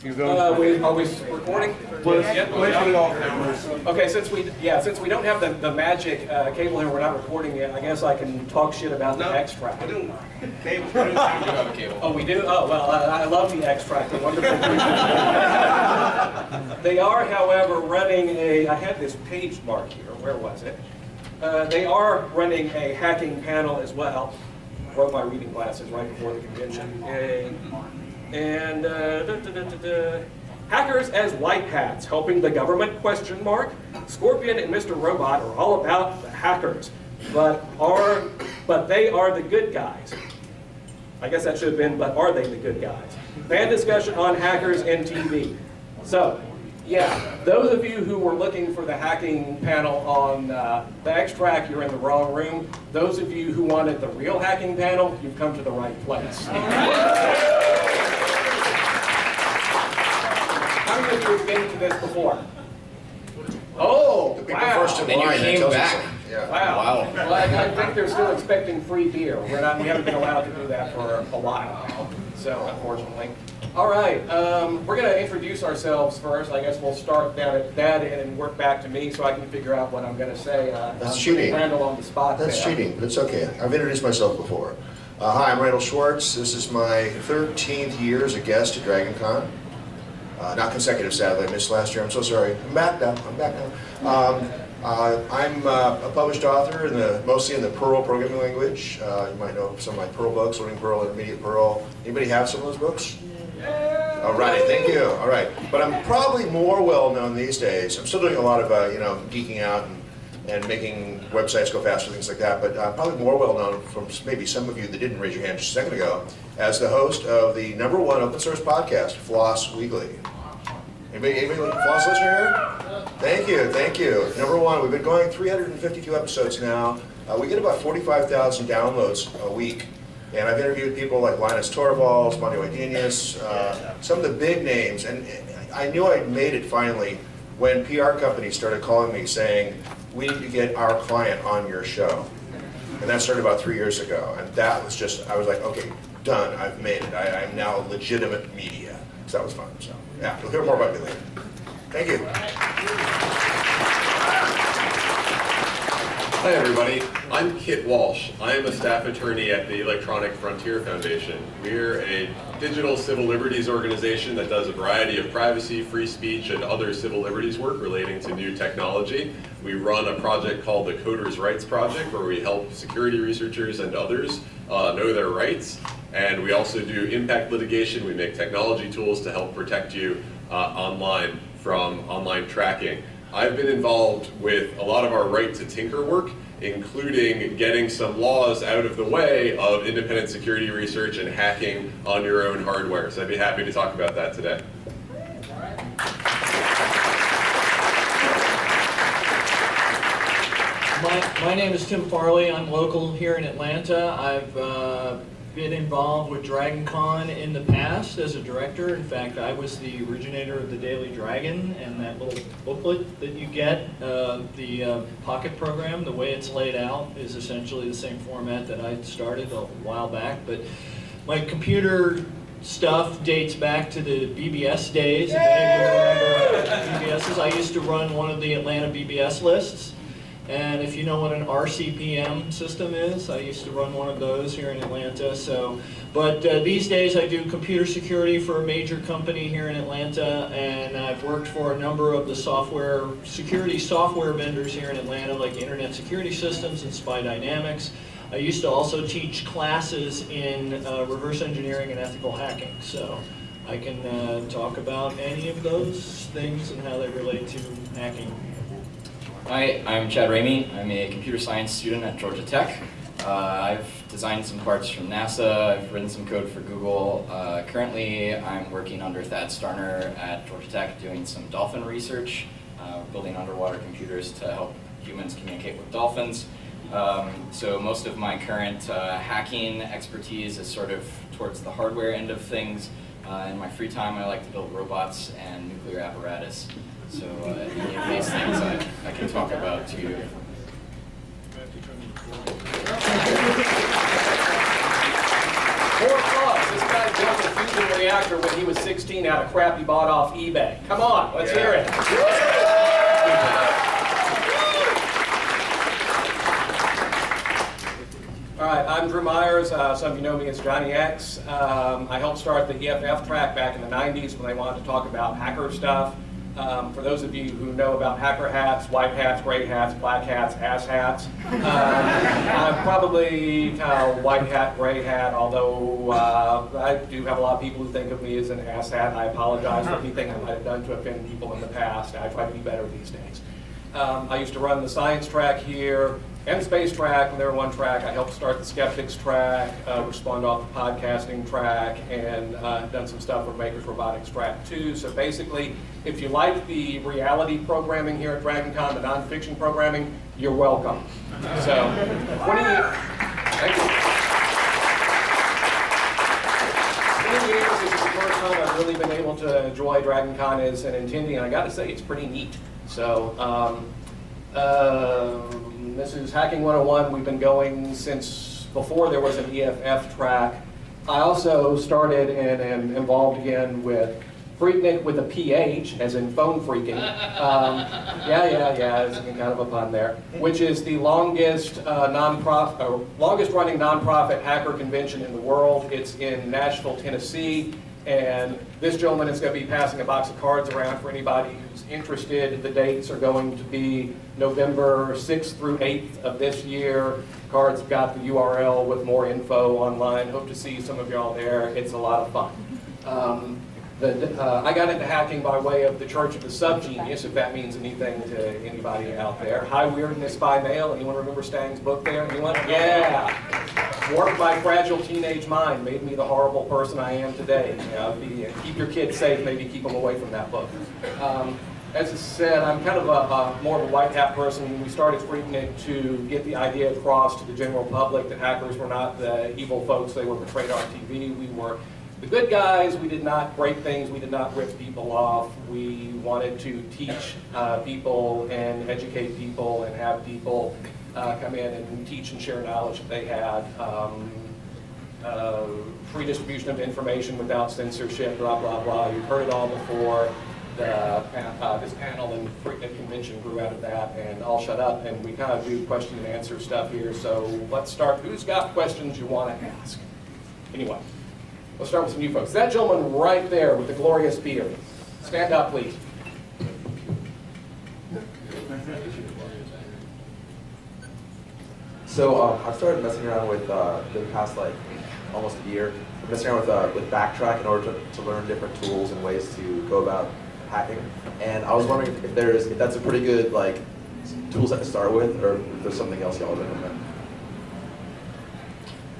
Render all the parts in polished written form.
Are we recording? Okay, since we don't have the magic cable here, we're not recording it. I guess I can talk shit about the extract. We don't have cable. Oh, we do? Oh, well, I love the extract. A wonderful creature. They are, however, running a. I had this page mark here. Where was it? They are running a hacking panel as well. Broke my reading glasses right before the convention. And hackers as white hats, helping the government, question mark. Scorpion and Mr. Robot are all about the hackers, but they are the good guys. I guess that should have been, but are they the good guys? Fan discussion on hackers and TV. So, yeah, those of you who were looking for the hacking panel on the extract, you're in the wrong room. Those of you who wanted the real hacking panel, you've come to the right place. How many of you have been to this before? Oh, wow. First in line, came back. Yeah. Wow. Well, I think they're still expecting free beer. We haven't been allowed to do that for a while now, so unfortunately. All right, we're going to introduce ourselves first. I guess we'll start down at that and work back to me so I can figure out what I'm going to say. That's cheating. Randal on the spot. That's cheating, but it's okay. I've introduced myself before. Hi, I'm Randal Schwartz. This is my 13th year as a guest at DragonCon. Not consecutive, sadly. I missed last year. I'm so sorry. I'm back now. I'm a published author, mostly in the Perl programming language. You might know some of my Perl books, Learning Perl, Intermediate Perl. Anybody have some of those books? All right, thank you. All right, but I'm probably more well known these days. I'm still doing a lot of geeking out and making websites go faster, things like that. But I'm probably more well known from maybe some of you that didn't raise your hand just a second ago as the host of the #1 open source podcast, Floss Weekly. Anybody Floss listener here? Thank you. #1. We've been going 352 episodes now. We get about 45,000 downloads a week. And I've interviewed people like Linus Torvalds, Monty Wadenius, some of the big names. And I knew I'd made it finally when PR companies started calling me saying, we need to get our client on your show. And that started about 3 years ago. And that was just, I was like, okay, done, I've made it. I'm now legitimate media. So that was fun. So yeah, you'll hear more about me later. Thank you. Hi everybody, I'm Kit Walsh. I am a staff attorney at the Electronic Frontier Foundation. We're a digital civil liberties organization that does a variety of privacy, free speech, and other civil liberties work relating to new technology. We run a project called the Coders' Rights Project, where we help security researchers and others know their rights. And we also do impact litigation. We make technology tools to help protect you online from online tracking. I've been involved with a lot of our right to tinker work, including getting some laws out of the way of independent security research and hacking on your own hardware. So I'd be happy to talk about that today. My name is Tim Farley. I'm local here in Atlanta. I've been involved with DragonCon in the past as a director. In fact, I was the originator of the Daily Dragon, and that little booklet that you get, the Pocket program, the way it's laid out is essentially the same format that I started a while back. But my computer stuff dates back to the BBS days. If anyone remember BBSs, I used to run one of the Atlanta BBS lists. And if you know what an RCPM system is, I used to run one of those here in Atlanta. But these days I do computer security for a major company here in Atlanta, and I've worked for a number of the security software vendors here in Atlanta, like Internet Security Systems and Spy Dynamics. I used to also teach classes in reverse engineering and ethical hacking. So I can talk about any of those things and how they relate to hacking. Hi, I'm Ramey. I'm a computer science student at Georgia Tech. I've designed some parts from NASA. I've written some code for Google. Currently, I'm working under Thad Starner at Georgia Tech doing some dolphin research, building underwater computers to help humans communicate with dolphins. So most of my current hacking expertise is sort of towards the hardware end of things. In my free time, I like to build robots and nuclear apparatus. So any of these things I can talk about to you. More applause. This guy built a fusion legendary actor when he was 16 out of crap he bought off eBay. Come on, let's hear it. All right, I'm Drew Myers. Some of you know me as Johnny X. I helped start the EFF track back in the 90s when they wanted to talk about hacker stuff. For those of you who know about hacker hats, white hats, gray hats, black hats, ass hats, I'm probably kind of white hat, gray hat, although I do have a lot of people who think of me as an ass hat. I apologize for anything I might have done to offend people in the past. I try to be better these days. I used to run the science track here and the space track when they were one track. I helped start the skeptics track, which spawned off the podcasting track, and done some stuff with Makers Robotics track too. So basically, if you like the reality programming here at DragonCon, the nonfiction programming, you're welcome. So, 20 years, thank you. 20 years, this is the first time I've really been able to enjoy DragonCon as an attendee, and I got to say, it's pretty neat. So, this is Hacking 101. We've been going since before there was an EFF track. I also started and am involved again with Freaknik with a PH, as in phone freaking. It's kind of a pun there. Which is the longest running nonprofit hacker convention in the world. It's in Nashville, Tennessee. And this gentleman is going to be passing a box of cards around for anybody who's interested. The dates are going to be November 6th through 8th of this year. Cards have got the URL with more info online. Hope to see some of y'all there. It's a lot of fun. I got into hacking by way of the Church of the Subgenius, if that means anything to anybody out there. High Weirdness by Mail. Anyone remember Stang's book there? Anyone? Yeah. Warped by Fragile Teenage Mind made me the horrible person I am today. Keep your kids safe, maybe keep them away from that book. As I said, I'm kind of more of a white hat person. We started Freaknik to get the idea across to the general public that hackers were not the evil folks they were portrayed on TV. We were the good guys. We did not break things. We did not rip people off. We wanted to teach people and educate people and have people come in and teach and share knowledge that they had. Free distribution of information without censorship, blah, blah, blah. You've heard it all before. This panel and Freaknik convention grew out of that, and I'll shut up, and we kind of do question and answer stuff here. So let's start. Who's got questions you want to ask? Anyway, let's start with some new folks. That gentleman right there with the glorious beard. Stand up, please. So I've started messing around with, the past almost a year, messing around with Backtrack in order to learn different tools and ways to go about hacking. And I was wondering if that's a pretty good tool set to start with, or if there's something else y'all recommend.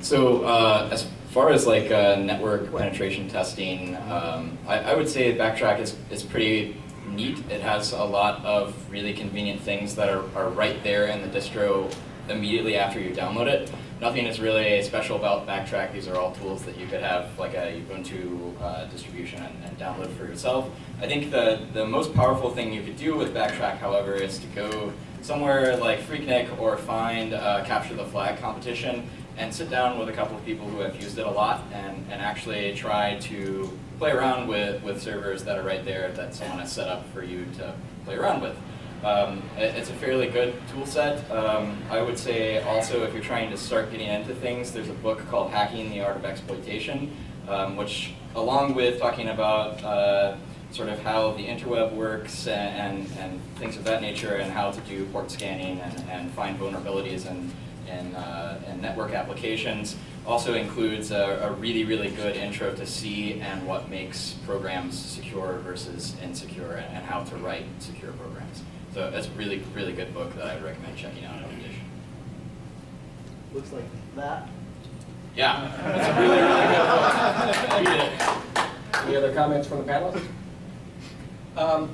So as far as network penetration testing, I would say Backtrack is pretty neat. It has a lot of really convenient things that are right there in the distro immediately after you download it. Nothing is really special about Backtrack. These are all tools that you could have a Ubuntu distribution and download for yourself. I think the most powerful thing you could do with Backtrack, however, is to go somewhere like Freaknik or find a Capture the Flag competition and sit down with a couple of people who have used it a lot and actually try to play around with servers that are right there that someone has set up for you to play around with. It's a fairly good tool set. I would say also if you're trying to start getting into things, there's a book called Hacking the Art of Exploitation, which along with talking about sort of how the interweb works and things of that nature and how to do port scanning and find vulnerabilities in network applications, also includes a really, really good intro to C and what makes programs secure versus insecure and how to write secure programs. So that's a really, really good book that I recommend checking out in addition. Looks like that. Yeah, it's a really, really good book. Any other comments from the panelists?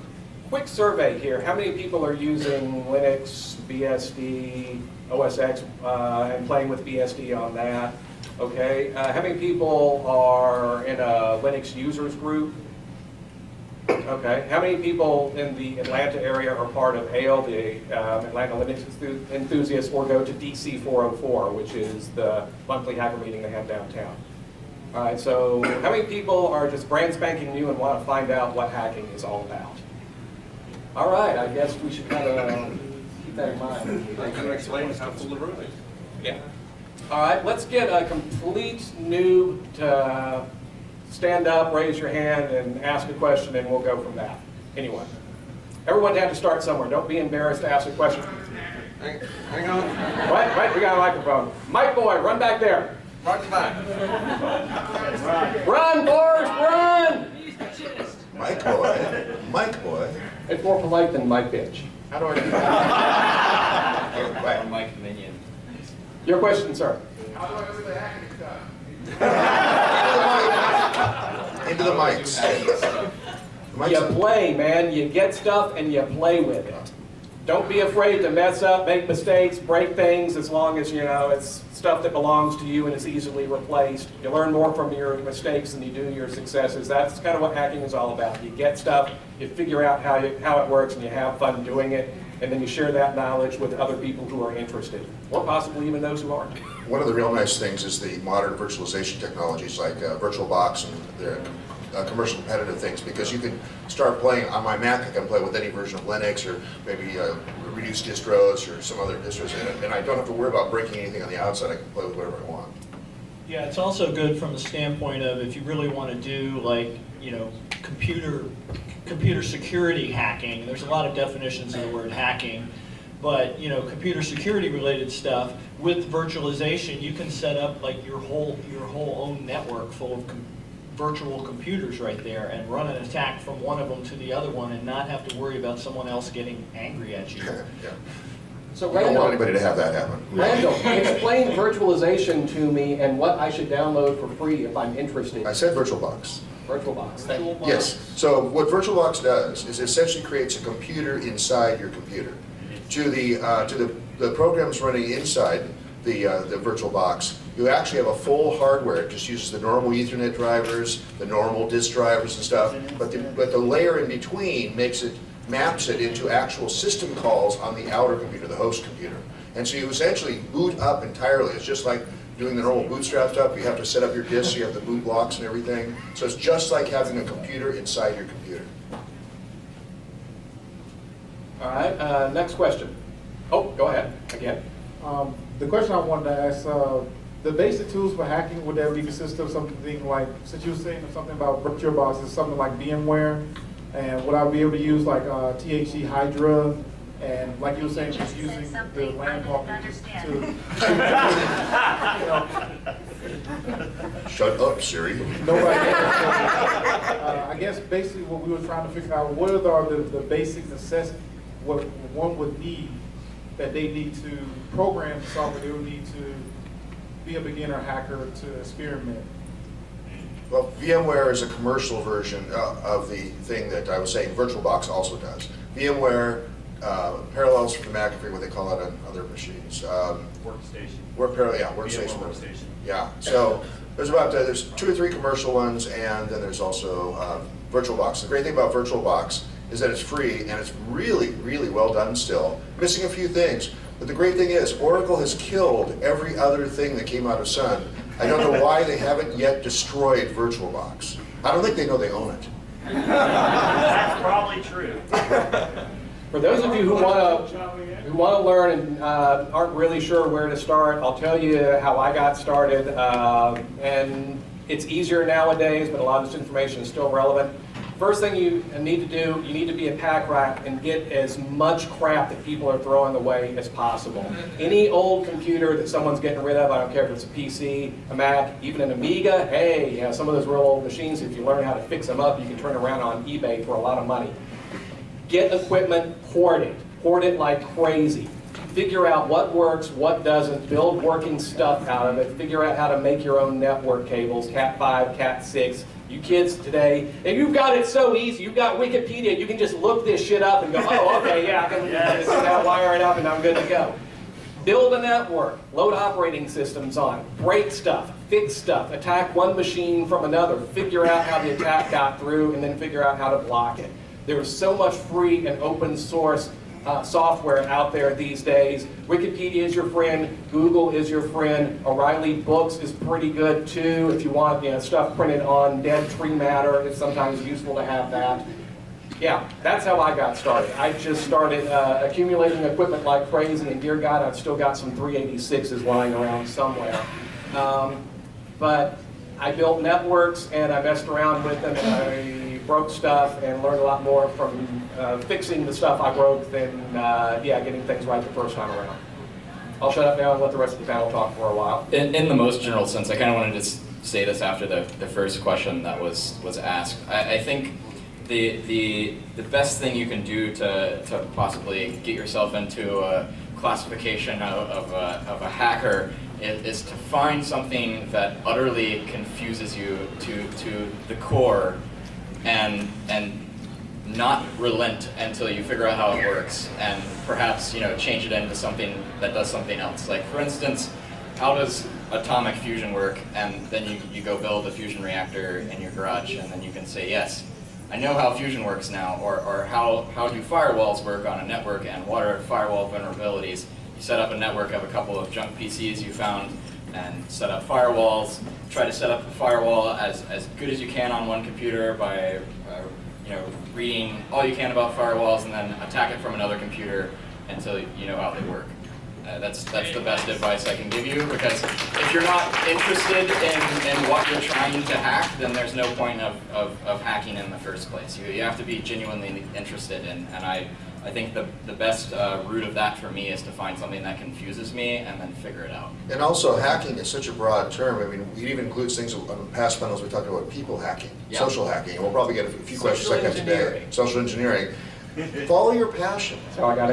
Quick survey here. How many people are using Linux, BSD, OS X, and playing with BSD on that? Okay. How many people are in a Linux users group? Okay. How many people in the Atlanta area are part of ALE, the Atlanta Linux Enthusiasts, or go to DC 404, which is the monthly hacker meeting they have downtown? All right, so how many people are just brand spanking new and want to find out what hacking is all about? All right, I guess we should kind of keep that in mind. I'm going to explain how full the room is. Yeah. All right, let's get a complete noob to stand up, raise your hand, and ask a question, and we'll go from that. Anyone? Everyone had to start somewhere. Don't be embarrassed to ask a question. Hang on. What? We got a microphone. Mike boy, run back there. Right to the back. Run, Forrest, run! Mike boy, Mike boy. It's more polite than Mike bitch. How do I do that? Or Mike Minion. Your question, sir. How do I do the hacking stuff? Into the mics. You play, man. You get stuff and you play with it. Don't be afraid to mess up, make mistakes, break things, as long as you know it's stuff that belongs to you and is easily replaced. You learn more from your mistakes than you do your successes. That's kind of what hacking is all about. You get stuff, you figure out how it works, and you have fun doing it, and then you share that knowledge with other people who are interested, or possibly even those who aren't. One of the real nice things is the modern virtualization technologies like VirtualBox and their commercial competitive things, because you can start playing on my Mac. I can play with any version of Linux or maybe reduced distros or some other distros, and I don't have to worry about breaking anything on the outside. I can play with whatever I want. Yeah, it's also good from the standpoint of if you really want to do like, computer security hacking. There's a lot of definitions of the word hacking, but computer security related stuff with virtualization, you can set up like your whole own network full of virtual computers right there and run an attack from one of them to the other one and not have to worry about someone else getting angry at you. Yeah. So I don't want Randal, anybody to have that happen. Randal, explain virtualization to me and what I should download for free if I'm interested. I said VirtualBox. VirtualBox. Thank you. Yes. So what VirtualBox does is essentially creates a computer inside your computer. To the programs running inside the VirtualBox, you actually have a full hardware. It just uses the normal Ethernet drivers, the normal disk drivers and stuff, but the layer in between maps it into actual system calls on the outer computer, the host computer. And so you essentially boot up entirely. It's just like doing the normal bootstrap stuff. You have to set up your disk, you have the boot blocks and everything. So it's just like having a computer inside your computer. All right, next question. Oh, go ahead, again. The question I wanted to ask, the basic tools for hacking, would that be consist of something like, since you were saying something about VirtualBox, is something like VMware, and would I be able to use like THE Hydra, and like you were saying, just using the LAN talking to Shut up, Siri. nobody I guess basically what we were trying to figure out, what are the basic necessities, what one would need, that they need to program software, they would need to be a beginner hacker to experiment. Well, VMware is a commercial version of the thing that I was saying VirtualBox also does. VMware parallels from the McAfee, what they call it on other machines. Workstation. Workstation. Workstation. Yeah, so there's 2 or 3 commercial ones, and then there's also VirtualBox. The great thing about VirtualBox is that it's free, and it's really, really well done still. Missing a few things, but the great thing is Oracle has killed every other thing that came out of Sun. I don't know why they haven't yet destroyed VirtualBox. I don't think they know they own it. That's probably true. For those of you who want to learn and aren't really sure where to start, I'll tell you how I got started. And it's easier nowadays, but a lot of this information is still relevant. First thing you need to do, you need to be a pack rat and get as much crap that people are throwing away as possible. Any old computer that someone's getting rid of, I don't care if it's a PC, a Mac, even an Amiga, hey, some of those real old machines, if you learn how to fix them up, you can turn around on eBay for a lot of money. Get equipment, hoard it like crazy. Figure out what works, what doesn't, build working stuff out of it, figure out how to make your own network cables, Cat5, Cat6. You kids today, and you've got it so easy, you've got Wikipedia, you can just look this shit up and go, oh, okay, yeah, I can wire it up and I'm good to go. Build a network, load operating systems on, break stuff, fix stuff, attack one machine from another, figure out how the attack got through, and then figure out how to block it. There's so much free and open source software out there these days. Wikipedia is your friend, Google is your friend, O'Reilly Books is pretty good too. If you want stuff printed on dead tree matter, it's sometimes useful to have that. Yeah, that's how I got started. I just started accumulating equipment like crazy, and dear God, I've still got some 386s lying around somewhere. But I built networks, and I messed around with them, and I broke stuff, and learned a lot more from fixing the stuff I broke than getting things right the first time around. I'll shut up now and let the rest of the panel talk for a while. In the most general sense, I kind of wanted to say this after the first question that was asked. I think the best thing you can do to possibly get yourself into a classification of a hacker is to find something that utterly confuses you to the core and not relent until you figure out how it works, and perhaps change it into something that does something else. Like, for instance, how does atomic fusion work? And then you go build a fusion reactor in your garage, and then you can say, yes, I know how fusion works now, or how do firewalls work on a network, and what are firewall vulnerabilities? You set up a network of a couple of junk PCs you found, and set up firewalls. Try to set up a firewall as good as you can on one computer by reading all you can about firewalls, and then attack it from another computer until you know how they work. That's the best advice I can give you, because if you're not interested in what you're trying to hack, then there's no point of hacking in the first place. You have to be genuinely interested, and I think the best route of that for me is to find something that confuses me and then figure it out. And also, hacking is such a broad term. I mean, it even includes things on past panels we talked about people hacking, social hacking, and we'll probably get a few questions like that today. Social engineering. Follow your passion.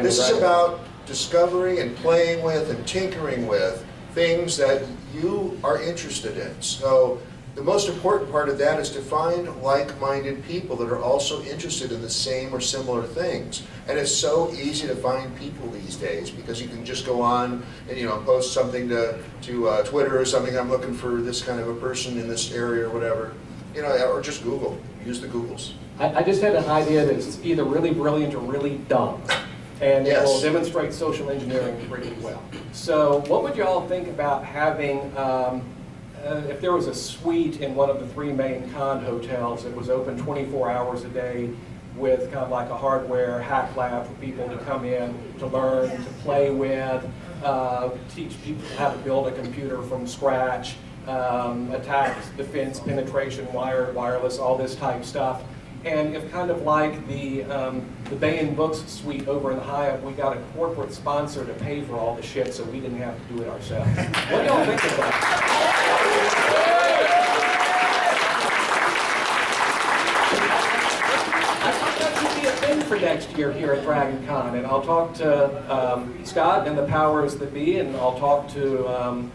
This is about discovering and playing with and tinkering with things that you are interested in. So the most important part of that is to find like-minded people that are also interested in the same or similar things. And it's so easy to find people these days, because you can just go on and post something to Twitter or something. I'm looking for this kind of a person in this area or whatever, or just Google. Use the Googles. I just had an idea that's either really brilliant or really dumb, and it will demonstrate social engineering pretty well. So what would you all think about having, if there was a suite in one of the 3 main con hotels that was open 24 hours a day, with kind of like a hardware hack lab for people to come in, to learn, to play with, teach people how to build a computer from scratch, attack, defense, penetration, wired, wireless, all this type stuff. And if kind of like the Bay and Books suite over in the Hyatt, we got a corporate sponsor to pay for all the shit, so we didn't have to do it ourselves. What do y'all think of that? I thought that could be a thing for next year here at Dragon Con, and I'll talk to Scott and the powers that be, and I'll talk to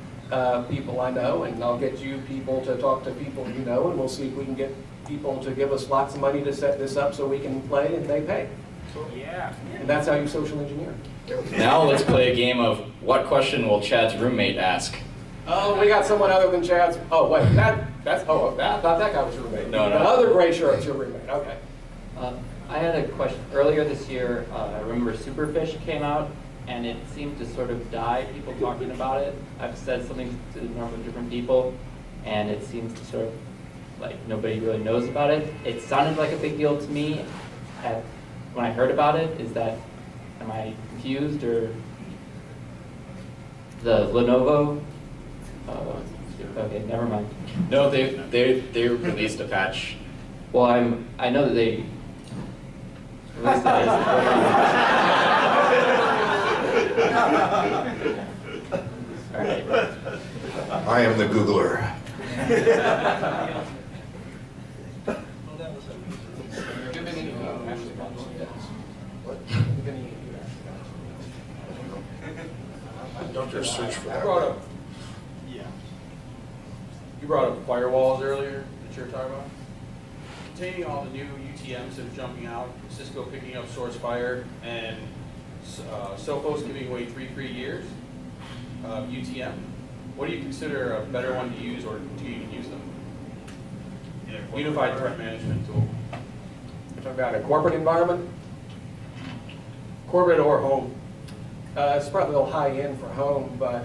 people I know, and I'll get you people to talk to people you know, and we'll see if we can get people to give us lots of money to set this up so we can play and they pay. Yeah. And that's how you social engineer. Now let's play a game of what question will Chad's roommate ask? Oh, we got someone other than Chad's. Oh, wait, I thought that guy was your roommate. No. The other gray shirt's your roommate. Okay. I had a question. Earlier this year, I remember Superfish came out, and it seemed to sort of die, people talking about it. I've said something to a number of different people, and it seems to sort of, like, nobody really knows about it. It sounded like a big deal to me when I heard about it. Am I confused, or the Lenovo? Okay, never mind. No, they released a patch. Well, I know that they released it. All right. I am the Googler. Don't just search for that. You brought up firewalls earlier that you were talking about. Containing all the new UTMs that are jumping out, Cisco picking up source fire, and Sophos giving away 3 free years of UTM. What do you consider a better one to use, or do you even use them? Unified Threat Management Tool. You're talking about a corporate environment? Corporate or home? It's probably a little high end for home, but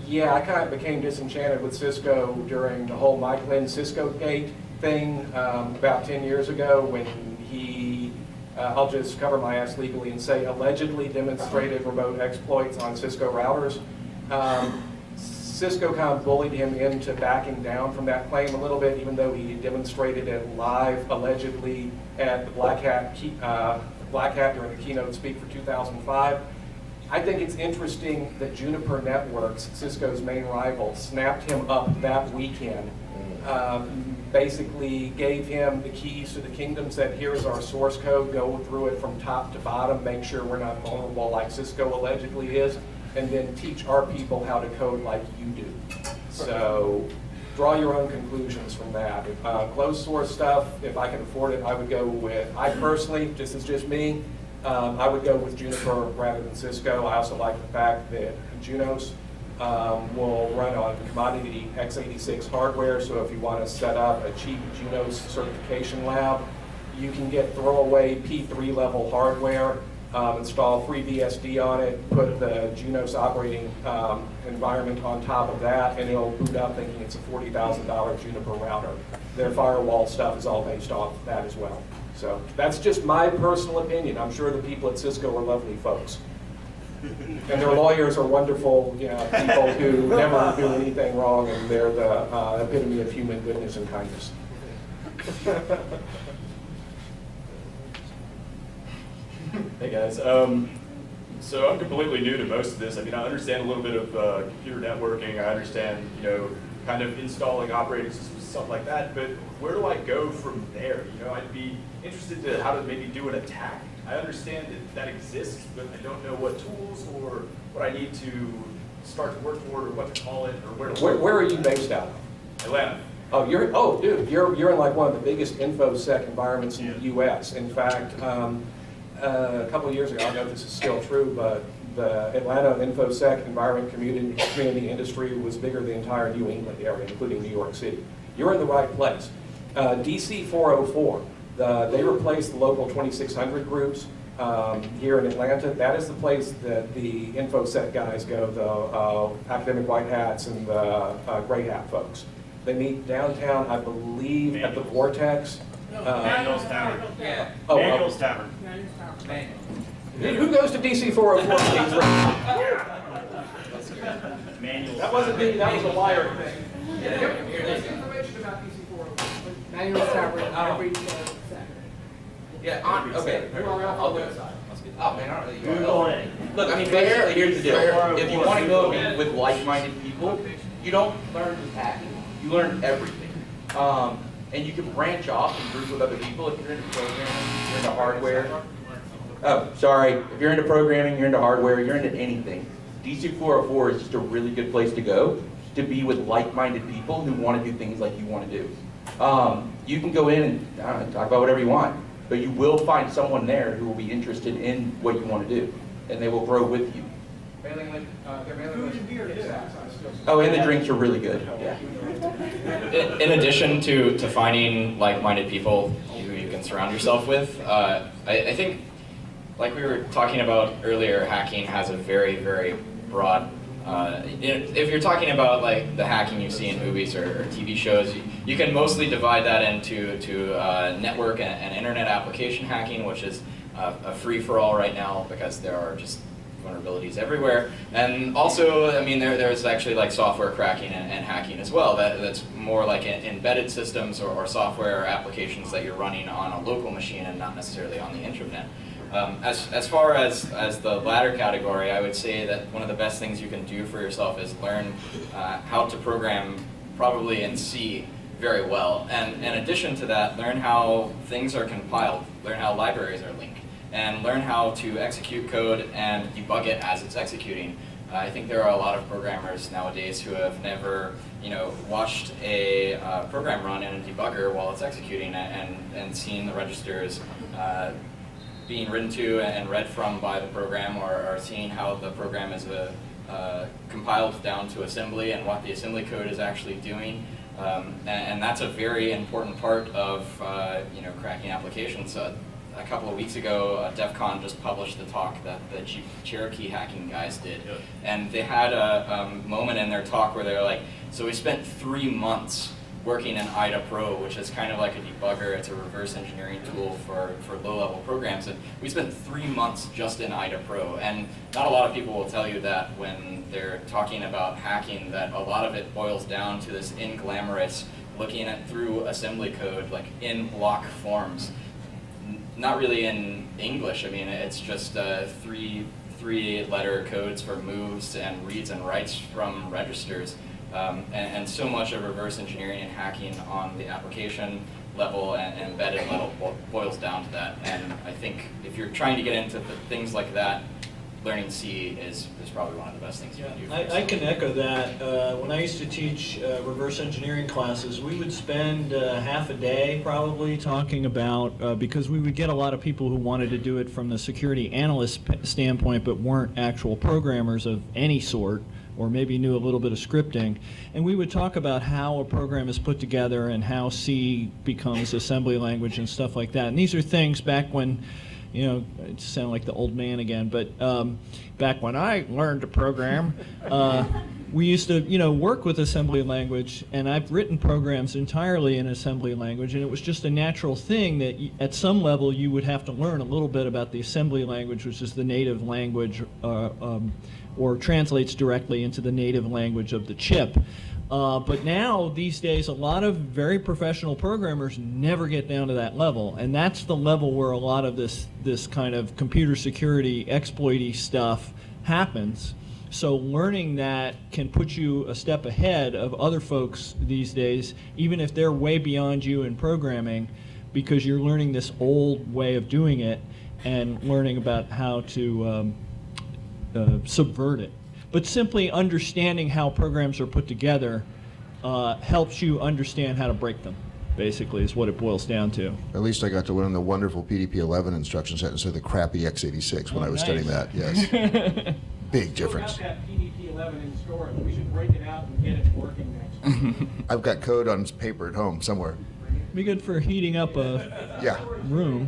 yeah, I kind of became disenchanted with Cisco during the whole Mike Lynn Cisco Gate thing about 10 years ago when he, I'll just cover my ass legally and say, allegedly demonstrated remote exploits on Cisco routers. Cisco kind of bullied him into backing down from that claim a little bit, even though he demonstrated it live, allegedly, at the Black Hat during the keynote speak for 2005. I think it's interesting that Juniper Networks, Cisco's main rival, snapped him up that weekend. Basically gave him the keys to the kingdom, said here's our source code, go through it from top to bottom, make sure we're not vulnerable like Cisco allegedly is, and then teach our people how to code like you do. So draw your own conclusions from that. Closed source stuff, if I can afford it, I would go with, I personally, this is just me, I would go with Juniper rather than Cisco. I also like the fact that Junos will run on commodity x86 hardware, so if you want to set up a cheap Junos certification lab, you can get throwaway P3 level hardware, install FreeBSD on it, put the Junos operating environment on top of that, and it'll boot up thinking it's a $40,000 Juniper router. Their firewall stuff is all based off that as well. So that's just my personal opinion. I'm sure the people at Cisco are lovely folks. And their lawyers are wonderful, you know, people who never do anything wrong, and they're the epitome of human goodness and kindness. Hey guys, so I'm completely new to most of this. I mean, I understand a little bit of computer networking. I understand, you know, kind of installing operating systems, stuff like that. But where do I go from there? You know, I'd be interested to how to maybe do an attack. I understand that exists, but I don't know what tools or what I need to start to work toward, or what to call it, or where to look. Where are you based out of? Atlanta. Oh, dude, you're in like one of the biggest InfoSec environments in the U.S. In fact, a couple of years ago, I don't know if this is still true, but the Atlanta InfoSec environment community industry was bigger than the entire New England area, including New York City. You're in the right place. DC 404, they replaced the local 2600 groups here in Atlanta. That is the place that the InfoSec guys go, the academic white hats and the gray hat folks. They meet downtown, I believe, at the Vortex. Randal's Tavern. Yeah. Randal's Tavern. Dude, who goes to DC 404? That wasn't me, that was a liar thing. There's information about DC 404. Manual Tavern every Saturday. Yeah, okay. I'll go. Oh man, I don't really Google it. Look, I mean, basically, here's the deal. If you want to go meet with like-minded people, you don't learn just hacking. You learn everything. And you can branch off and group with other people. If you're into programming, you're into hardware. Oh, sorry. If you're into programming, you're into hardware, you're into anything. DC 404 is just a really good place to go to be with like-minded people who want to do things like you want to do. You can go in and talk about whatever you want, but you will find someone there who will be interested in what you want to do, and they will grow with you. Oh, and the drinks are really good. Yeah. In addition to finding like-minded people who you can surround yourself with, I think, like we were talking about earlier, hacking has a very, very broad, if you're talking about like the hacking you see in movies or TV shows, you can mostly divide that into network and internet application hacking, which is a free-for-all right now because there are just vulnerabilities everywhere. And also, I mean, there's actually like software cracking and hacking as well. That's more like embedded systems or software or applications that you're running on a local machine and not necessarily on the intranet. As far as the latter category, I would say that one of the best things you can do for yourself is learn how to program probably in C very well. And in addition to that, learn how things are compiled, learn how libraries are linked, and learn how to execute code and debug it as it's executing. I think there are a lot of programmers nowadays who have never, watched a program run in a debugger while it's executing and seen the registers being written to and read from by the program, or seeing how the program is compiled down to assembly and what the assembly code is actually doing. And that's a very important part of cracking applications. a couple of weeks ago, DEF CON just published the talk that the Cherokee hacking guys did. And they had a moment in their talk where they were like, so we spent 3 months working in IDA Pro, which is kind of like a debugger. It's a reverse engineering tool for low-level programs. And we spent 3 months just in IDA Pro. And not a lot of people will tell you that when they're talking about hacking, that a lot of it boils down to this inglamorous looking at through assembly code, like in block forms. Not really in English. I mean, it's just three-letter codes for moves and reads and writes from registers. And so much of reverse engineering and hacking on the application level and embedded level boils down to that. And I think if you're trying to get into things like that, learning C is probably one of the best things you can do. I can echo that. When I used to teach reverse engineering classes, we would spend half a day probably talking about, because we would get a lot of people who wanted to do it from the security analyst standpoint but weren't actual programmers of any sort, or maybe knew a little bit of scripting, and we would talk about how a program is put together and how C becomes assembly language and stuff like that. And these are things back when, you know, it sound like the old man again, but back when I learned to program, we used to, you know, work with assembly language, and I've written programs entirely in assembly language, and it was just a natural thing that at some level you would have to learn a little bit about the assembly language, which is the native language, or translates directly into the native language of the chip. But now, these days, a lot of very professional programmers never get down to that level, and that's the level where a lot of this kind of computer security exploity stuff happens. So learning that can put you a step ahead of other folks these days, even if they're way beyond you in programming, because you're learning this old way of doing it and learning about how to subvert it. But simply understanding how programs are put together helps you understand how to break them, basically, is what it boils down to. At least I got to learn the wonderful PDP-11 instruction set instead of the crappy x86 when I was studying that, yes. Big difference. We don't have that PDP-11 in storage. We should break it out and get it working next. I've got code on paper at home somewhere. Be good for heating up a room.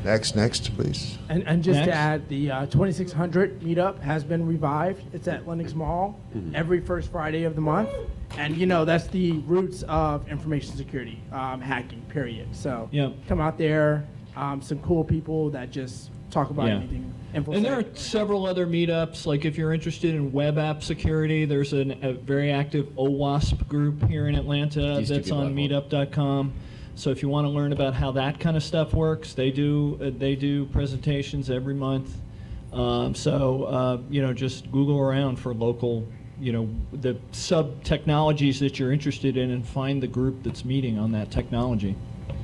Next, please. And just to add, the 2600 meetup has been revived. It's at Lenox Mall every first Friday of the month. And, you know, that's the roots of information security, hacking, period. So come out there, some cool people that just talk about anything. And there are several other meetups, like if you're interested in web app security, there's a very active OWASP group here in Atlanta that's on meetup.com. So if you want to learn about how that kind of stuff works, they do presentations every month. You know, just Google around for local, you know, the sub-technologies that you're interested in and find the group that's meeting on that technology.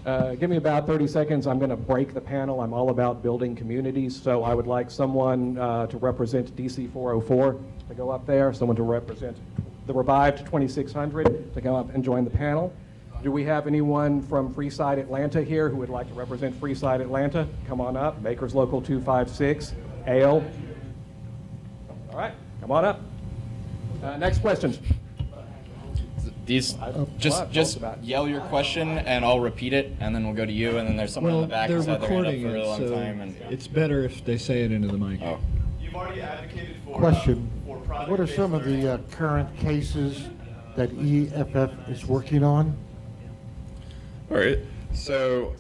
Give me about 30 seconds. I'm going to break the panel. I'm all about building communities, so I would like someone to represent DC 404 to go up there, someone to represent the revived 2600 to come up and join the panel. Do we have anyone from Freeside Atlanta here who would like to represent Freeside Atlanta? Come on up. Makers Local 256, Ale. All right, come on up. Next questions. Just yell your question and I'll repeat it, and then we'll go to you, and then there's someone in the back who's had their hand up for a really long time. And it's better if they say it into the mic. Oh. You've already advocated for question. What are some of the current cases that EFF is working on? All right. So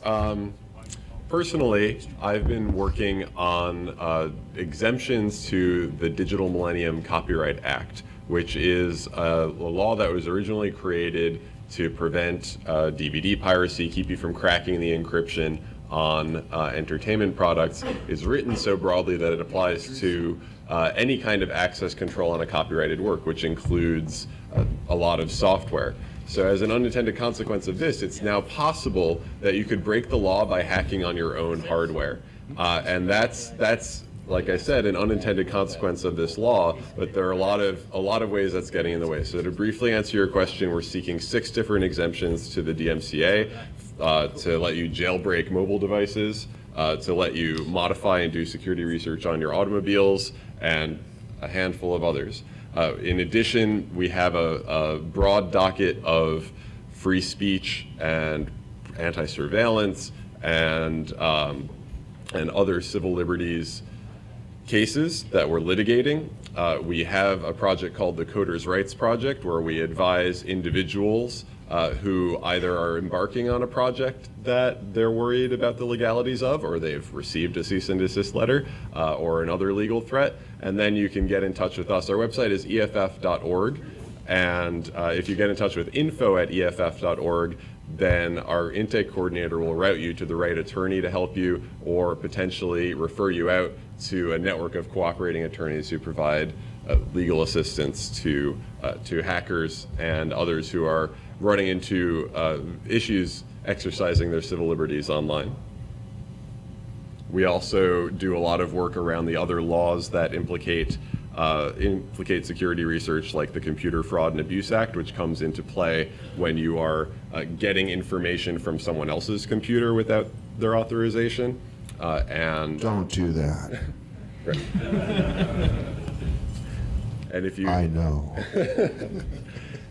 personally, I've been working on exemptions to the Digital Millennium Copyright Act, which is a law that was originally created to prevent DVD piracy, keep you from cracking the encryption on entertainment products. It's written so broadly that it applies to any kind of access control on a copyrighted work, which includes a lot of software. So as an unintended consequence of this, it's now possible that you could break the law by hacking on your own hardware. And that's like I said, an unintended consequence of this law, but there are a lot of ways that's getting in the way. So to briefly answer your question, we're seeking 6 different exemptions to the DMCA to let you jailbreak mobile devices, to let you modify and do security research on your automobiles, and a handful of others. In addition, we have a broad docket of free speech and anti-surveillance and other civil liberties cases that we're litigating. We have a project called the Coders' Rights Project, where we advise individuals who either are embarking on a project that they're worried about the legalities of, or they've received a cease and desist letter or another legal threat. And then you can get in touch with us. Our website is EFF.org. And if you get in touch with info@EFF.org, then our intake coordinator will route you to the right attorney to help you, or potentially refer you out to a network of cooperating attorneys who provide legal assistance to hackers and others who are running into issues exercising their civil liberties online. We also do a lot of work around the other laws that implicate security research, like the Computer Fraud and Abuse Act, which comes into play when you are getting information from someone else's computer without their authorization. And don't do that. Right. And if you, I know.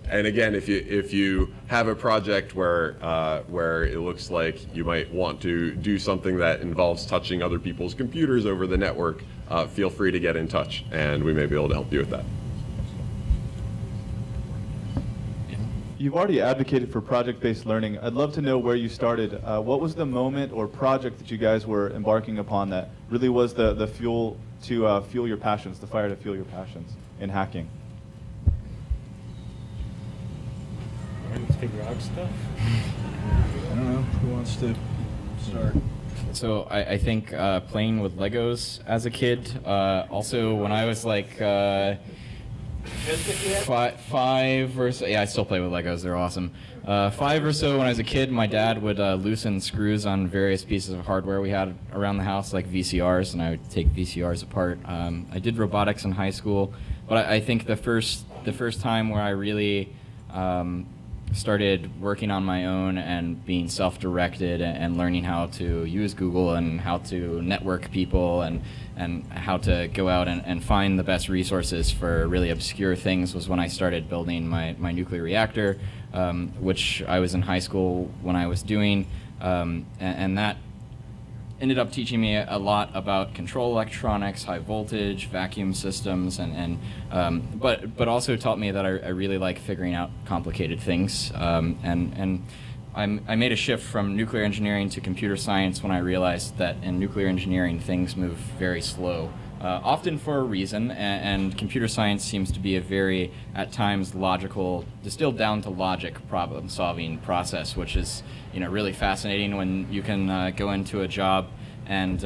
And again, if you have a project where it looks like you might want to do something that involves touching other people's computers over the network, feel free to get in touch, and we may be able to help you with that. You've already advocated for project-based learning. I'd love to know where you started. What was the moment or project that you guys were embarking upon that really was the fuel to fuel your passions, the fire to fuel your passions in hacking? Figure out stuff. I don't know who wants to start. So I think playing with Legos as a kid. Also, when I was like 5 or so, yeah, I still play with Legos. They're awesome. 5 or so, when I was a kid, my dad would loosen screws on various pieces of hardware we had around the house, like VCRs, and I would take VCRs apart. I did robotics in high school, but I think the first time where I really started working on my own and being self-directed and learning how to use Google and how to network people and how to go out and find the best resources for really obscure things was when I started building my nuclear reactor, which I was in high school when I was doing, and that ended up teaching me a lot about control electronics, high voltage, vacuum systems, but also taught me that I really like figuring out complicated things. And I made a shift from nuclear engineering to computer science when I realized that in nuclear engineering things move very slow, often for a reason, and computer science seems to be a very, at times, logical, distilled down to logic problem-solving process, which is really fascinating when you can go into a job and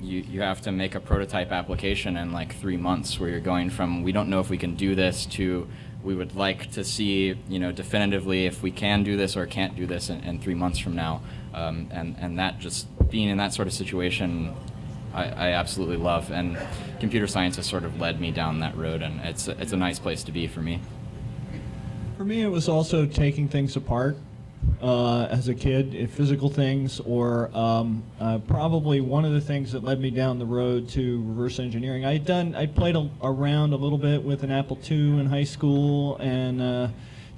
you have to make a prototype application in like 3 months, where you're going from we don't know if we can do this to we would like to see definitively if we can do this or can't do this in 3 months from now, and that just being in that sort of situation I absolutely love, and computer science has sort of led me down that road, and it's a nice place to be for me. For me, it was also taking things apart as a kid, physical things, or probably one of the things that led me down the road to reverse engineering. I played around a little bit with an Apple II in high school and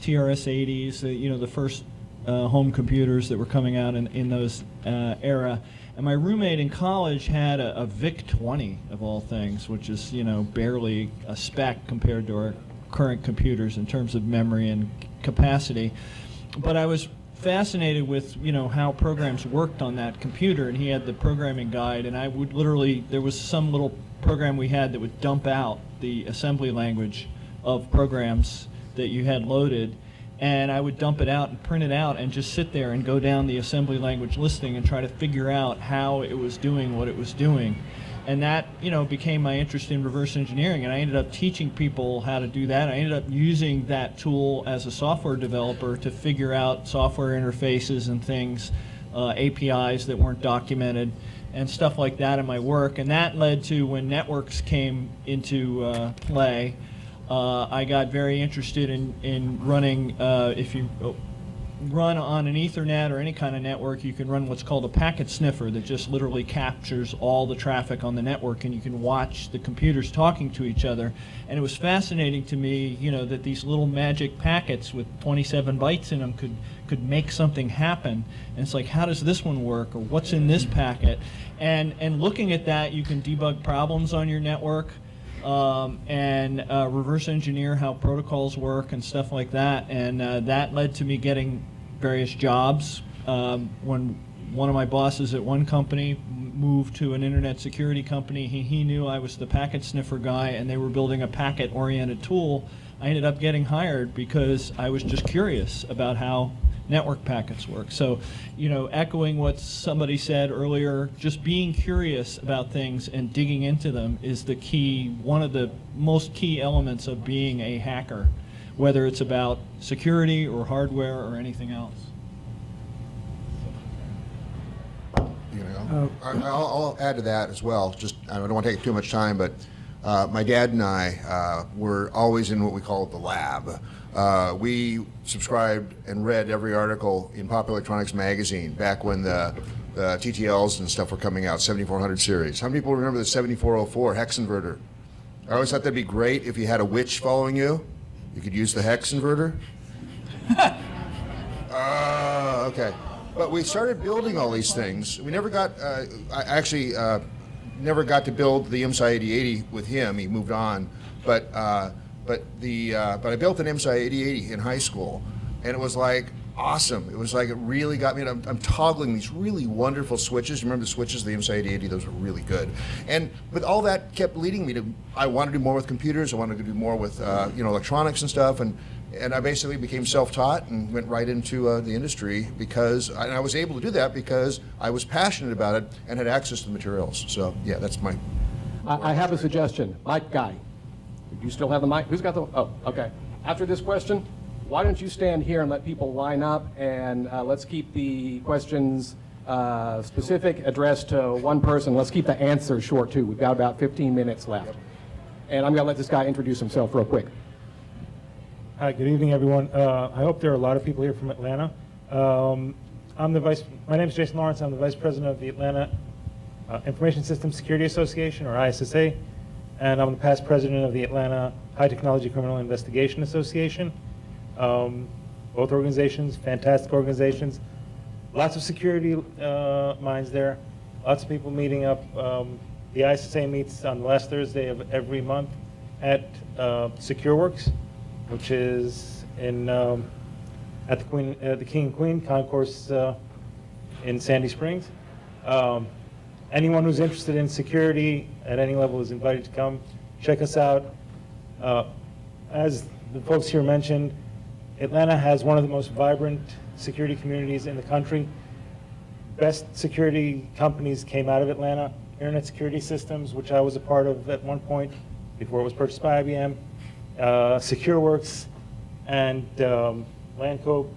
TRS-80s, the first home computers that were coming out in those era. And my roommate in college had a VIC-20 of all things, which is barely a spec compared to our current computers in terms of memory and capacity. But I was fascinated with how programs worked on that computer, and he had the programming guide, and I would literally, there was some little program we had that would dump out the assembly language of programs that you had loaded, and I would dump it out and print it out and just sit there and go down the assembly language listing and try to figure out how it was doing what it was doing. And that, became my interest in reverse engineering, and I ended up teaching people how to do that. I ended up using that tool as a software developer to figure out software interfaces and things, APIs that weren't documented, and stuff like that in my work. And that led to when networks came into play, I got very interested in running, run on an Ethernet or any kind of network, you can run what's called a packet sniffer that just literally captures all the traffic on the network, and you can watch the computers talking to each other. And it was fascinating to me, that these little magic packets with 27 bytes in them could make something happen. And it's like, how does this one work, or what's in this packet? And looking at that, you can debug problems on your network. And reverse engineer how protocols work and stuff like that. And that led to me getting various jobs. When one of my bosses at one company moved to an internet security company, he knew I was the packet sniffer guy, and they were building a packet-oriented tool. I ended up getting hired because I was just curious about how network packets work. So, echoing what somebody said earlier, just being curious about things and digging into them is the key, one of the most key elements of being a hacker, whether it's about security or hardware or anything else. I'll add to that as well. Just, I don't want to take too much time, but my dad and I were always in what we call the lab. We subscribed and read every article in Popular Electronics magazine back when the TTLs and stuff were coming out, 7400 series. How many people remember the 7404 hex inverter? I always thought that'd be great if you had a witch following you. You could use the hex inverter. Okay. But we started building all these things. We never got, I actually never got to build the MSI 8080 with him. He moved on. But I built an MSI 8080 in high school, and it was like awesome. It was like, it really got me. And I'm toggling these really wonderful switches. You remember the switches, the MSI 8080? Those were really good. And but all that kept leading me to, I wanted to do more with computers. I wanted to do more with electronics and stuff. And I basically became self-taught and went right into the industry because I was able to do that because I was passionate about it and had access to the materials. So yeah, that's my. I have a suggestion. Mic guy, you still have the mic? Who's got the? Oh, okay. After this question, why don't you stand here and let people line up, and let's keep the questions specific, addressed to one person. Let's keep the answers short too. We've got about 15 minutes left, and I'm going to let this guy introduce himself real quick. Hi, good evening, everyone. I hope there are a lot of people here from Atlanta. My name is Jason Lawrence. I'm the Vice President of the Atlanta Information Systems Security Association, or ISSA, and I'm the past President of the Atlanta High Technology Criminal Investigation Association. Both organizations, fantastic organizations. Lots of security minds there. Lots of people meeting up. The ISSA meets on the last Thursday of every month at SecureWorks, which is in at the King and Queen Concourse in Sandy Springs. Anyone who's interested in security at any level is invited to come check us out. As the folks here mentioned, Atlanta has one of the most vibrant security communities in the country. Best security companies came out of Atlanta. Internet Security Systems, which I was a part of at one point before it was purchased by IBM. SecureWorks and Landco.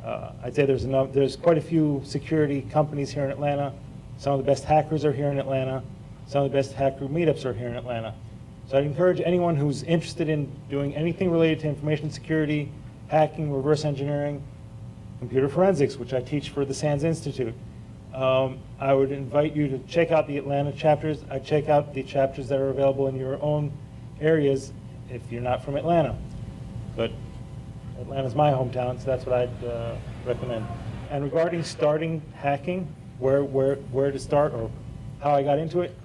I'd say there's quite a few security companies here in Atlanta. Some of the best hackers are here in Atlanta. Some of the best hacker meetups are here in Atlanta. So I'd encourage anyone who's interested in doing anything related to information security, hacking, reverse engineering, computer forensics, which I teach for the SANS Institute. I would invite you to check out the Atlanta chapters. I'd check out the chapters that are available in your own areas if you're not from Atlanta. But Atlanta's my hometown, so that's what I'd recommend. And regarding starting hacking, where to start or how I got into it,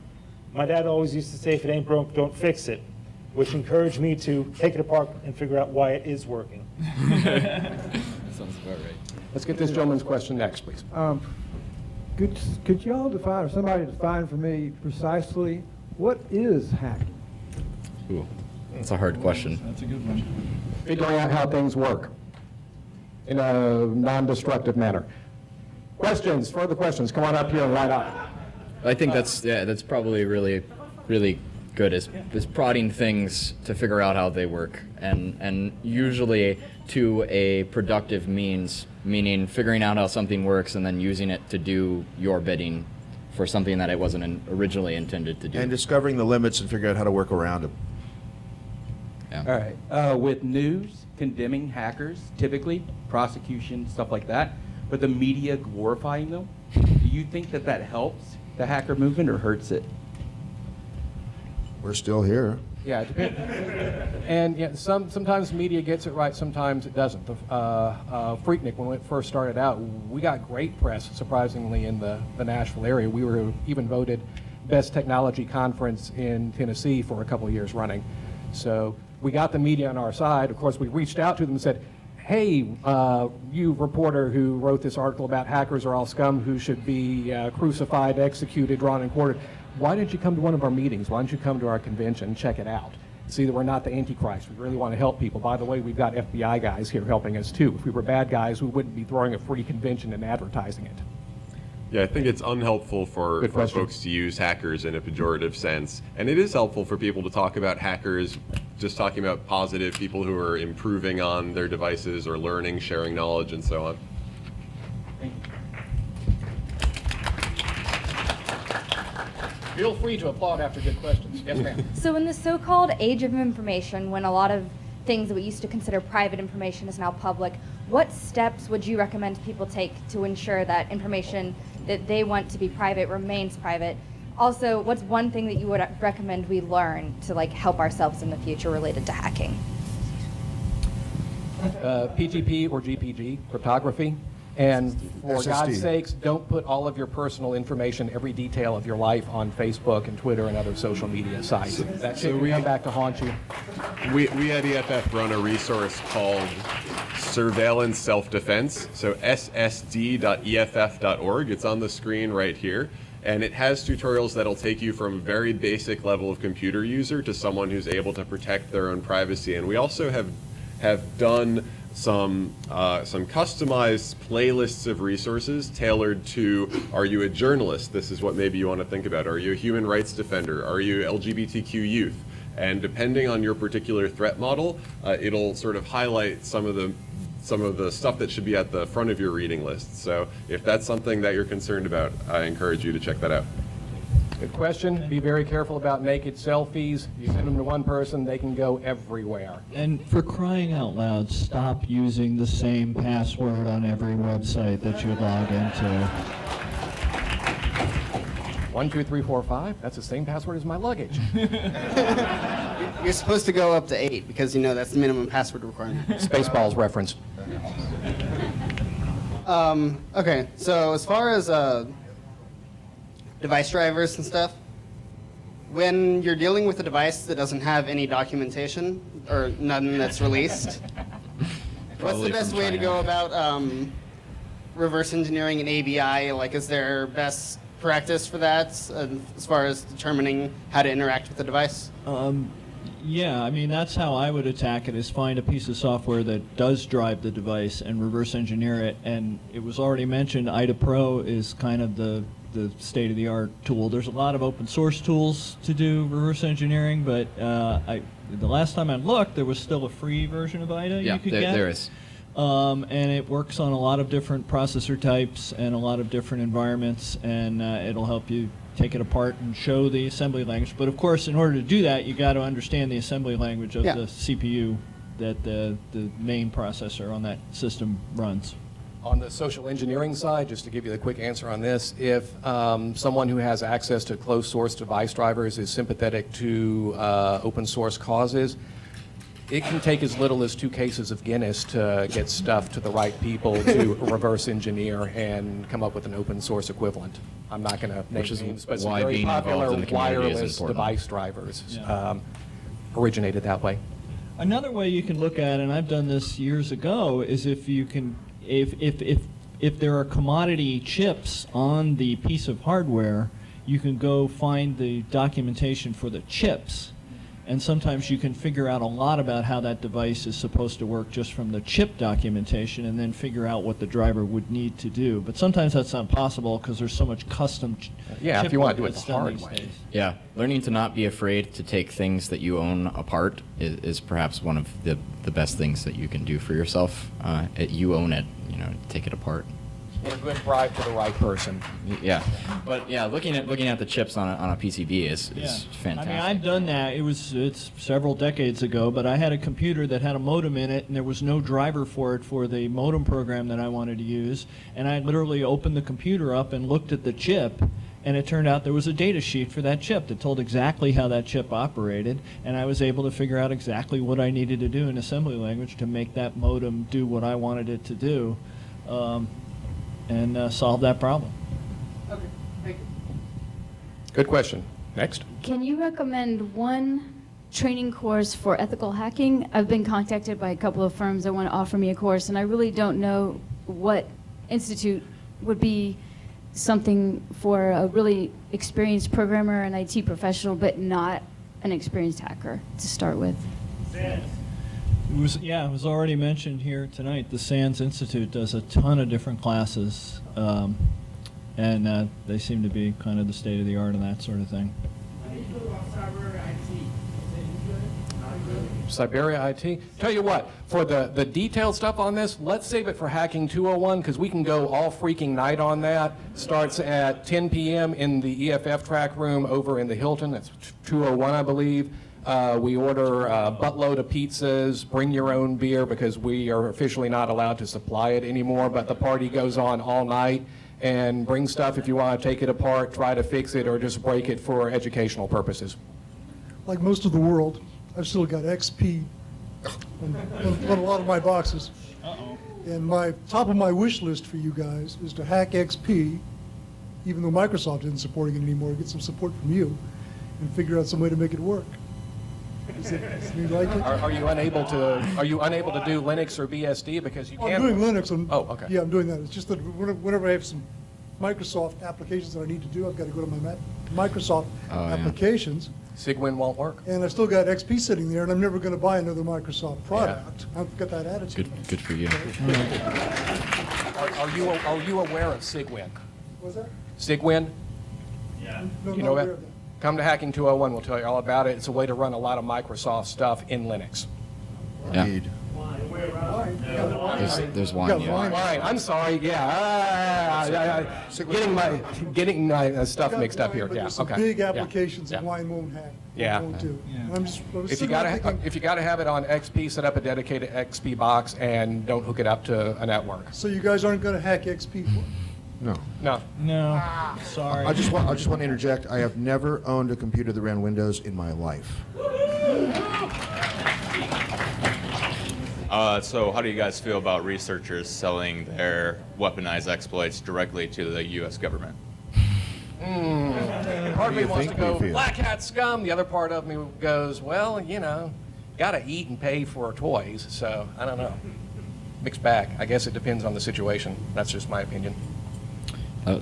my dad always used to say, if it ain't broke, don't fix it, which encouraged me to take it apart and figure out why it is working. Sounds about right. Let's get this gentleman's question next, please. Could y'all define, or somebody define for me precisely, what is hacking? Ooh, that's a hard question. That's a good one. Figuring out how things work in a non-destructive manner. Questions, further questions, come on up here and light up. I think that's probably really good is prodding things to figure out how they work, and usually to a productive means, meaning figuring out how something works and then using it to do your bidding for something that it wasn't originally intended to do. And discovering the limits and figuring out how to work around them. All right. With news condemning hackers, typically, prosecution, stuff like that, but the media glorifying them, do you think that that helps the hacker movement or hurts it? We're still here. Yeah, it depends. And yeah, sometimes media gets it right, sometimes it doesn't. Freaknik, when it first started out, we got great press, surprisingly, in the Nashville area. We were even voted best technology conference in Tennessee for a couple of years running. So we got the media on our side. Of course, we reached out to them and said, hey, you reporter who wrote this article about hackers are all scum who should be crucified, executed, drawn, and quartered. Why didn't you come to one of our meetings? Why don't you come to our convention and check it out? See that we're not the Antichrist. We really want to help people. By the way, we've got FBI guys here helping us too. If we were bad guys, we wouldn't be throwing a free convention and advertising it. Yeah, I think it's unhelpful for folks to use hackers in a pejorative sense. And it is helpful for people to talk about hackers, just talking about positive people who are improving on their devices or learning, sharing knowledge, and so on. Feel free to applaud after good questions. Yes, ma'am. So in the so-called age of information, when a lot of things that we used to consider private information is now public, what steps would you recommend people take to ensure that information that they want to be private remains private? Also, what's one thing that you would recommend we learn to help ourselves in the future related to hacking? PGP or GPG, cryptography. And for SSD. God's sakes, don't put all of your personal information, every detail of your life on Facebook and Twitter and other social media sites. That shit will come back to haunt you. We at EFF run a resource called Surveillance Self-Defense, so ssd.eff.org. It's on the screen right here. And it has tutorials that'll take you from very basic level of computer user to someone who's able to protect their own privacy. And we also have done some customized playlists of resources tailored to, are you a journalist? This is what maybe you want to think about. Are you a human rights defender? Are you LGBTQ youth? And depending on your particular threat model, it'll sort of highlight some of the stuff that should be at the front of your reading list. So if that's something that you're concerned about, I encourage you to check that out. Good question. Be very careful about naked selfies. You send them to one person, they can go everywhere. And for crying out loud, stop using the same password on every website that you log into. 1, 2, 3, 4, 5. That's the same password as my luggage. You're supposed to go up to 8 because that's the minimum password requirement. Spaceballs reference. Okay, so as far as device drivers and stuff, when you're dealing with a device that doesn't have any documentation or none that's released, what's the best way to go about reverse engineering an ABI? Is there best practice for that as far as determining how to interact with the device? Yeah, I mean, that's how I would attack it, is find a piece of software that does drive the device and reverse engineer it. And it was already mentioned, IDA Pro is kind of the state-of-the-art tool. There's a lot of open source tools to do reverse engineering, but the last time I looked, there was still a free version of IDA you could get. There is. And it works on a lot of different processor types and a lot of different environments, and it'll help you take it apart and show the assembly language. But of course, in order to do that, you got to understand the assembly language of the CPU that the main processor on that system runs. On the social engineering side, just to give you the quick answer on this, if someone who has access to closed source device drivers is sympathetic to open source causes, it can take as little as 2 cases of Guinness to get stuff to the right people to reverse engineer and come up with an open source equivalent. I'm not going to name names, but some very popular wireless device drivers originated that way. Another way you can look at, and I've done this years ago, is if you can, if there are commodity chips on the piece of hardware, you can go find the documentation for the chips. And sometimes you can figure out a lot about how that device is supposed to work just from the chip documentation, and then figure out what the driver would need to do. But sometimes that's not possible because there's so much custom chip if you want to do it the hard hard way. Yeah, learning to not be afraid to take things that you own apart is perhaps one of the best things that you can do for yourself. You own it, take it apart. get a good bribe to the right person. Yeah, but yeah, looking at the chips on a PCB is fantastic. I mean, I've done that. It's several decades ago, but I had a computer that had a modem in it, and there was no driver for it for the modem program that I wanted to use. And I literally opened the computer up and looked at the chip, and it turned out there was a data sheet for that chip that told exactly how that chip operated, and I was able to figure out exactly what I needed to do in assembly language to make that modem do what I wanted it to do, and solve that problem. Okay, thank you. Good question. Next. Can you recommend one training course for ethical hacking? I've been contacted by a couple of firms that want to offer me a course, and I really don't know what institute would be something for a really experienced programmer and IT professional, but not an experienced hacker to start with. It was already mentioned here tonight. The SANS Institute does a ton of different classes, and they seem to be kind of the state of the art in that sort of thing. Siberia IT. Tell you what, for the detailed stuff on this, let's save it for Hacking 201 because we can go all freaking night on that. Starts at 10 p.m. in the EFF track room over in the Hilton. That's 201, I believe. We order a buttload of pizzas, bring your own beer because we are officially not allowed to supply it anymore, but the party goes on all night. And bring stuff if you want to take it apart, try to fix it, or just break it for educational purposes. Like most of the world, I've still got XP on a lot of my boxes. And top of my wish list for you guys is to hack XP, even though Microsoft isn't supporting it anymore, get some support from you, and figure out some way to make it work. Do you like it? Are you unable to do Linux or BSD because you can't? I'm doing Linux. Okay. Yeah, I'm doing that. It's just that whenever I have some Microsoft applications that I need to do, I've got to go to my Microsoft applications. Sigwin won't work. And I still got XP sitting there, and I'm never going to buy another Microsoft product. Yeah. I've got that attitude. Good for you. Are you aware of Sigwin? What's that? Sigwin? Yeah. You know that? Come to Hacking 201, we'll tell you all about it. It's a way to run a lot of Microsoft stuff in Linux. Yeah. There's wine. Yeah. Wine. I'm sorry. Yeah. Getting my stuff mixed up here. Yeah. Some Okay. big applications that wine won't hack. Yeah. Won't do. If you got to have it on XP, set up a dedicated XP box and don't hook it up to a network. So you guys aren't going to hack XP? No. Sorry. I just want to interject. I have never owned a computer that ran Windows in my life. So how do you guys feel about researchers selling their weaponized exploits directly to the U.S. government? Part of me wants to go black hat scum. The other part of me goes, well, got to eat and pay for toys. So I don't know. Mixed bag. I guess it depends on the situation. That's just my opinion.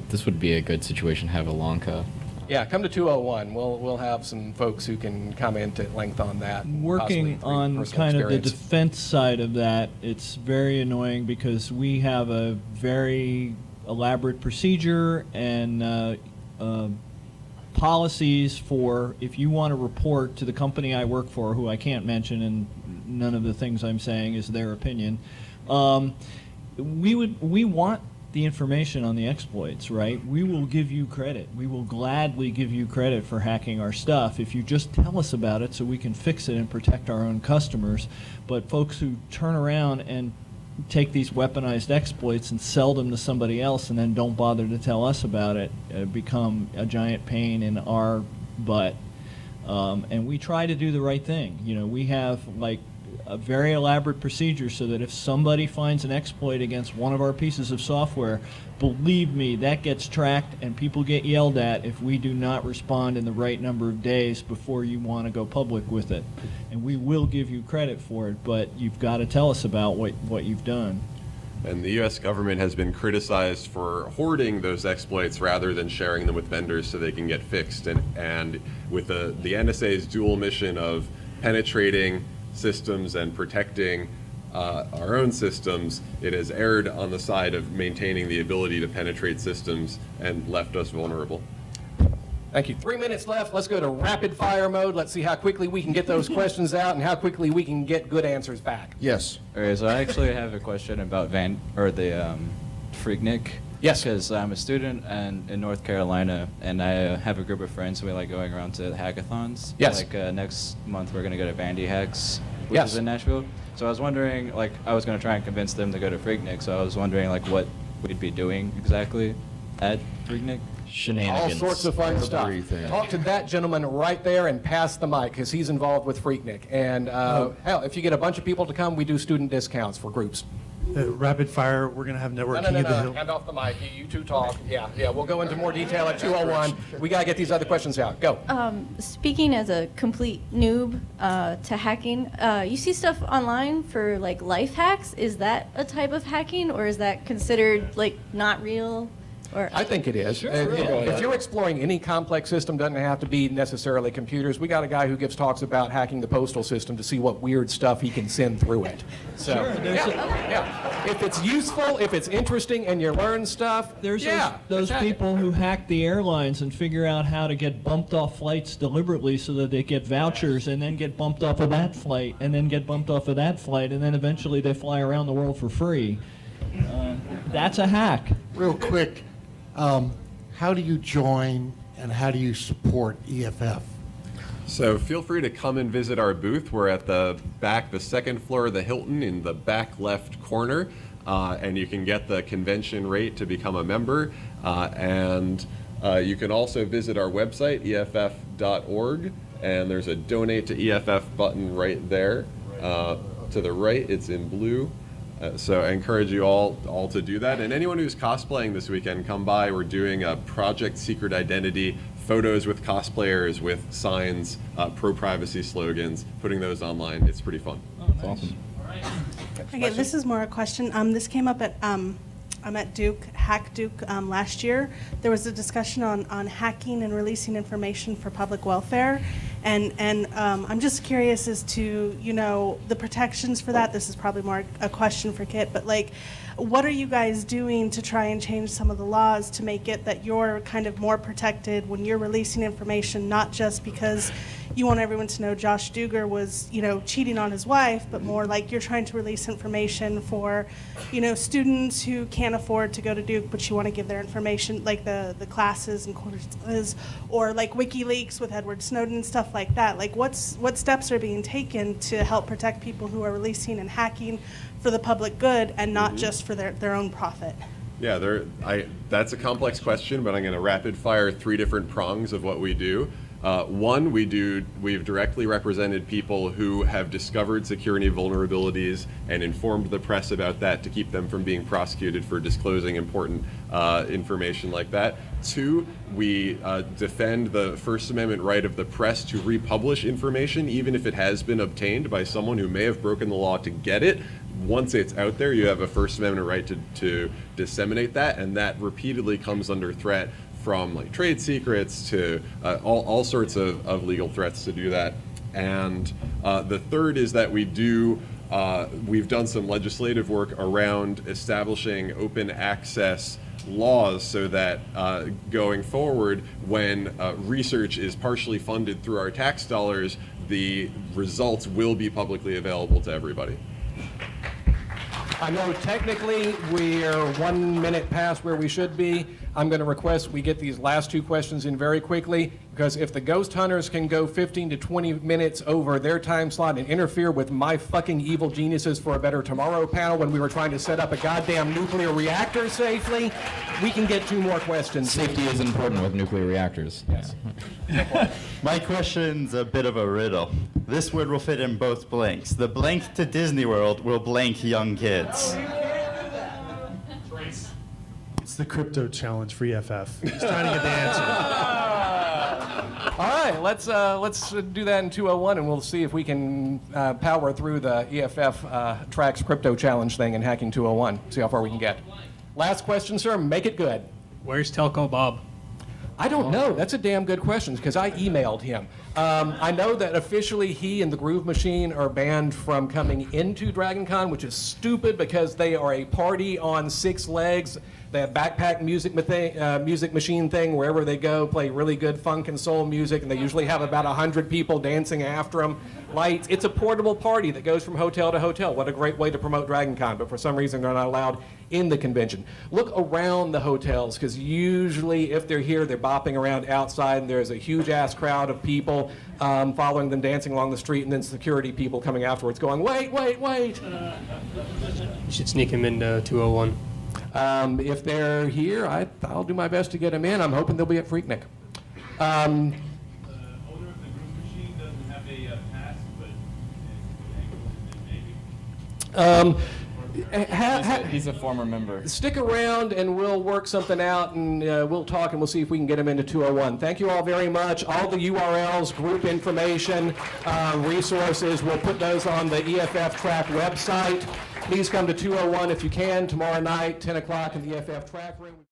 This would be a good situation to have a Lonka. Yeah, come to 201. We'll have some folks who can comment at length on that. Working on kind of the defense side of that, it's very annoying because we have a very elaborate procedure and policies for if you want to report to the company I work for, who I can't mention, and none of the things I'm saying is their opinion. We want the information on the exploits, right? We will give you credit. We will gladly give you credit for hacking our stuff if you just tell us about it so we can fix it and protect our own customers. But folks who turn around and take these weaponized exploits and sell them to somebody else and then don't bother to tell us about it become a giant pain in our butt. And we try to do the right thing. We have like a very elaborate procedure so that if somebody finds an exploit against one of our pieces of software, believe me, that gets tracked and people get yelled at if we do not respond in the right number of days before you want to go public with it. And we will give you credit for it, but you've got to tell us about what you've done. And the U.S. government has been criticized for hoarding those exploits rather than sharing them with vendors so they can get fixed. And with the NSA's dual mission of penetrating systems and protecting our own systems, it has erred on the side of maintaining the ability to penetrate systems and left us vulnerable. Thank you. 3 minutes left. Let's go to rapid fire mode. Let's see how quickly we can get those questions out and how quickly we can get good answers back. Yes. Okay, so I actually have a question about the Frignik. Yes. Because I'm a student in North Carolina, and I have a group of friends who we like going around to hackathons. Yes. Like next month we're going to go to Bandy Hacks, which Yes. is in Nashville. So I was wondering, like, I was going to try and convince them to go to Freaknik, so I was wondering, like, what we'd be doing exactly at Freaknik. All sorts of fun stuff. Talk to that gentleman right there and pass the mic, because he's involved with Freaknik. And hell, if you get a bunch of people to come, we do student discounts for groups. Rapid fire, we're going to have network King of the Hill. Hand off the mic. You two talk. Yeah, we'll go into more detail at 2:01. We got to get these other questions out. Go. Speaking as a complete noob to hacking, you see stuff online for like life hacks. Is that a type of hacking, or is that considered like not real? Or I think it is. Sure. If you're exploring any complex system, doesn't have to be necessarily computers. We got a guy who gives talks about hacking the postal system to see what weird stuff he can send through it. So, yeah. If it's useful, if it's interesting, and you learn stuff, There's those people who hack the airlines and figure out how to get bumped off flights deliberately so that they get vouchers and then get bumped off of that flight and then get bumped off of that flight and then eventually they fly around the world for free. That's a hack. Real quick, how do you join and how do you support EFF? So feel free to come and visit our booth. We're at the back, the second floor of the Hilton in the back left corner. And you can get the convention rate to become a member. And you can also visit our website, EFF.org. And there's a donate to EFF button right there. To the right, it's in blue. So I encourage you all to do that. And anyone who's cosplaying this weekend, come by. We're doing a Project Secret Identity, photos with cosplayers, with signs, pro-privacy slogans, putting those online. It's pretty fun. It's awesome. Okay, this is more a question. This came up at I'm at Duke, Hack Duke last year. There was a discussion on hacking and releasing information for public welfare. And I'm just curious as to, the protections for that. This is probably more a question for Kit, but like, what are you guys doing to try and change some of the laws to make it that you're kind of more protected when you're releasing information, not just because you want everyone to know Josh Duger was, cheating on his wife, but more like you're trying to release information for, students who can't afford to go to Duke, but you want to give their information, like the classes and courses, or like WikiLeaks with Edward Snowden and stuff like that. Like, what steps are being taken to help protect people who are releasing and hacking for the public good and not just for their own profit? Yeah, that's a complex question, but I'm going to rapid fire 3 different prongs of what we do. One, we've directly represented people who have discovered security vulnerabilities and informed the press about that to keep them from being prosecuted for disclosing important information like that. 2, we defend the First Amendment right of the press to republish information, even if it has been obtained by someone who may have broken the law to get it. Once it's out there, you have a First Amendment right to disseminate that, and that repeatedly comes under threat from like trade secrets to all sorts of legal threats to do that. And the third is that we've done some legislative work around establishing open access laws so that going forward, when research is partially funded through our tax dollars, the results will be publicly available to everybody. I know technically we're 1 minute past where we should be. I'm going to request we get these last 2 questions in very quickly, because if the ghost hunters can go 15 to 20 minutes over their time slot and interfere with my fucking evil geniuses for a better tomorrow panel when we were trying to set up a goddamn nuclear reactor safely, we can get 2 more questions. Safety is important with nuclear reactors. Yes. My question's a bit of a riddle. This word will fit in both blanks. The blank to Disney World will blank young kids. It's the crypto challenge for EFF. He's trying to get the answer. All right, let's do that in 2:01, and we'll see if we can power through the EFF Tracks Crypto Challenge thing in Hacking 201. See how far we can get. Last question, sir. Make it good. Where's Telco Bob? I don't know. That's a damn good question, because I emailed him. I know that officially he and the Groove Machine are banned from coming into DragonCon, which is stupid because they are a party on 6 legs that backpack music machine thing. Wherever they go, play really good funk and soul music, and they usually have about 100 people dancing after them. Lights. It's a portable party that goes from hotel to hotel. What a great way to promote DragonCon, but for some reason they're not allowed in the convention. Look around the hotels, because usually if they're here, they're bopping around outside, and there's a huge-ass crowd of people following them, dancing along the street, and then security people coming afterwards going, wait, wait, wait. You should sneak him into 201. If they're here, I'll do my best to get them in. I'm hoping they'll be at Freaknik. He's a former member. Stick around and we'll work something out, and we'll talk and we'll see if we can get them into 201. Thank you all very much. All the URLs, group information, resources, we'll put those on the EFF Track website. Please come to 201 if you can tomorrow night, 10 o'clock in the EFF Track room.